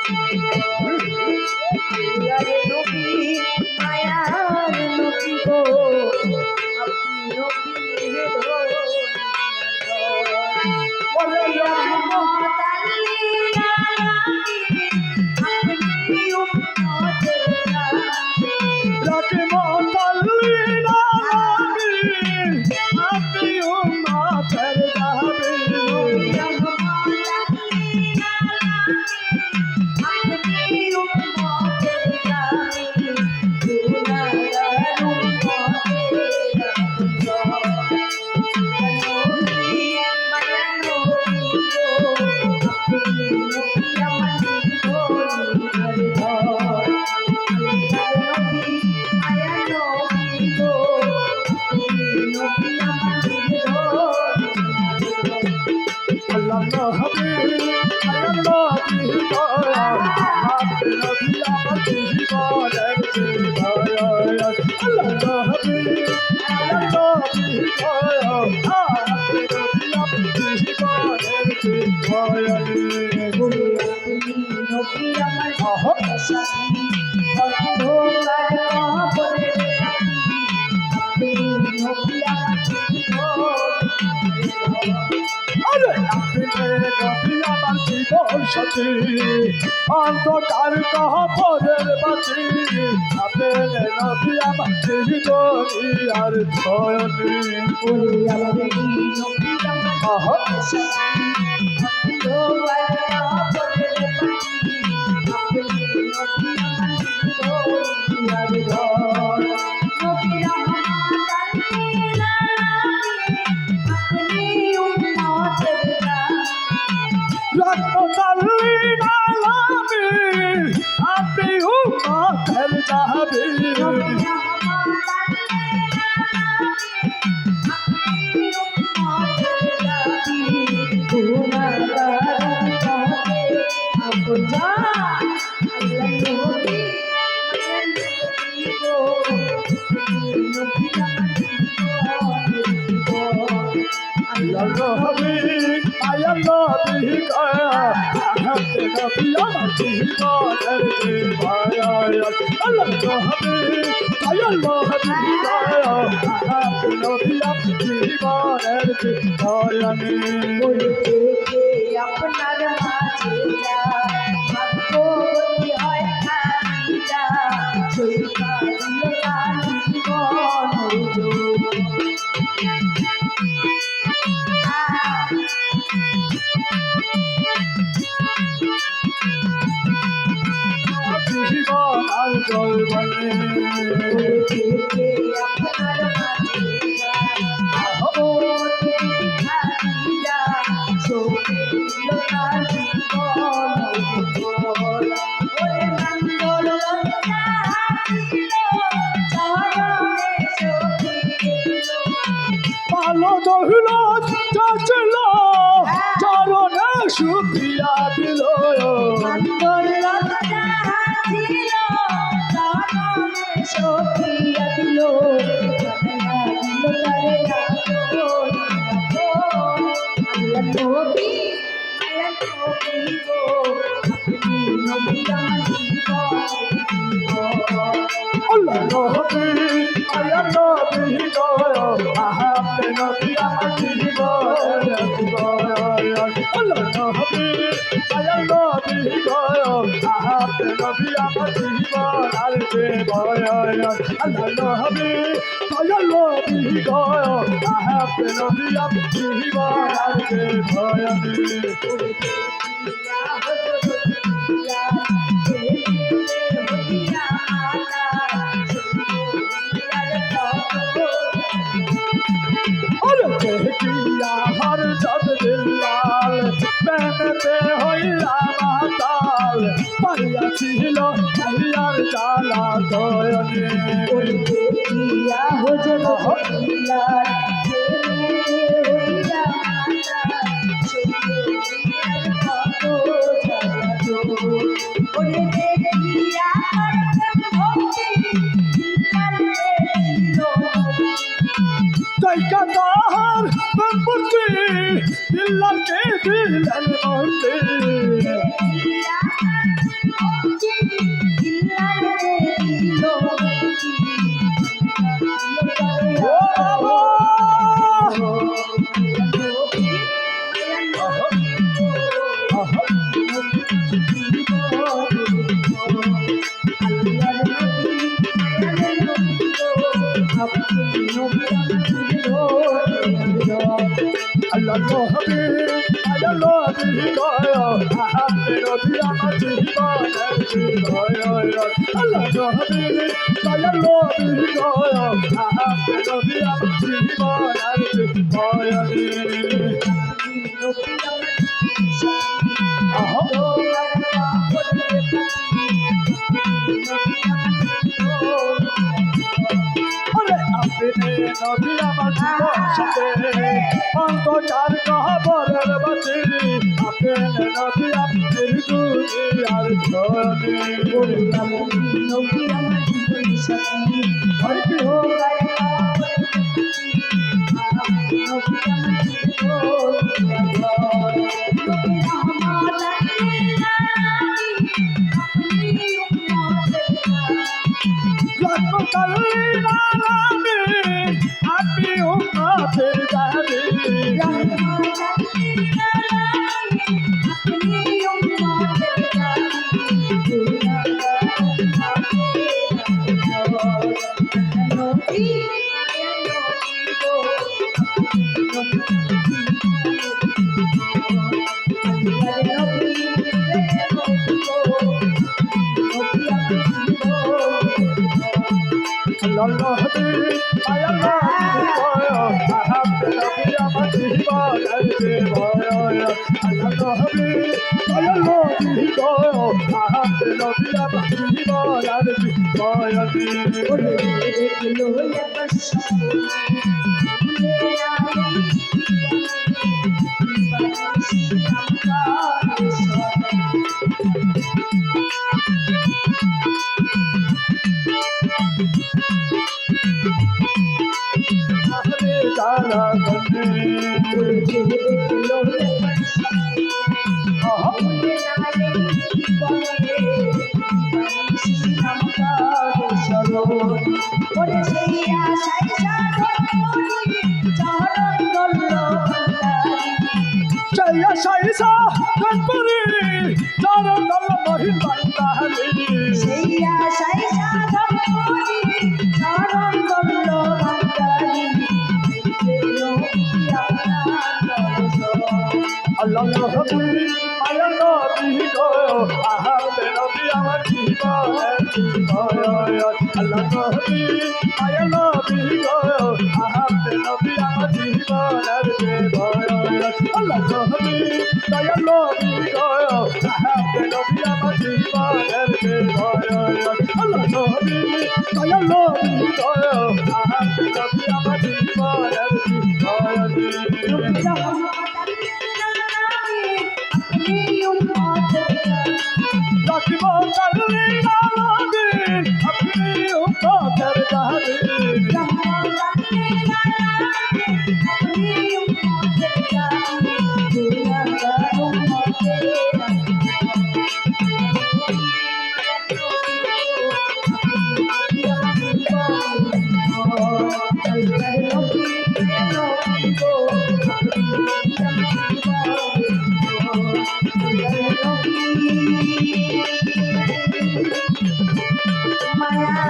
আল্লাহর নবী মায়ার নবী গো আপনি নবীর ধন ওরে রহমত লিল আলামিন আপনি উম্মতের রহমত লিল আলামিন আপনি উম্মতের সাথী অন্ধকার কবরের বাতি আপেল নবী আমার জীবনী আর ধয়নি আপনি উম্মতের জাহাবীর আপনার মাঝে যা ভাগ্যবতী হয় খাদিজা সৈকা দিল তার জীবন জীবন আর জলবনে আপনার মাঝে যা ভাগ্যবতী খাদিজা সৈকা দিল তার জীবন ওরে মঙ্গল ভালো দহিল চাচল চরণে সুপ্রিয়া দিল আল্লাহ নবী আয়া নবী গো আপনি নবী আমার জীবন আল্লাহ নবী আয়া নবী গো আপনি নবী আমার জীবন আর যে ভয় আল্লাহ নবী আয়া নবী গো আপনি নবী আমার জীবন আর যে ভয় हर जब दिलाल प्रेमते হইলা মাতাল পাইয়া ছিল হইয়ার জ্বালা দয়নে দিয়া হজল হইলার হইলা ওরে দেখিয়া ভক্তি তৈকা তাহার মূর্তি দিল্লাকে দিলেন মন্দির আমার জীবনের বিজয় আল্লাহ নবী দয়াল নবী গয় আপনি নবী আমার জীবনের বিজয় আপনি নবী আমার জীবন সাথে অন্ধকার কবরের বাতি আপনি নবী আপনি দুনিয়ার ধনী হয়তো আপনি উম্মতের দাবি সাইসা গণপুরি চরণ দল মহিন বান্দারি আল্লাহ নবী আয়া নবী গো আহাতে নবী আমার জীবনের বিজয় আল্লাহ নবী আয়া নবী গো আহাতে নবী আমার জীবনের বিজয় আল্লাহ নবী দয়াল নবী গো আহাতে নবী আমার জীবনের বিজয় আল্লাহ নবী দয়াল নবী গো আহাতে নবী আমার জীবনের বিজয় রাখিব কালী নামে আপনি উম্মতের দাবি Mayan,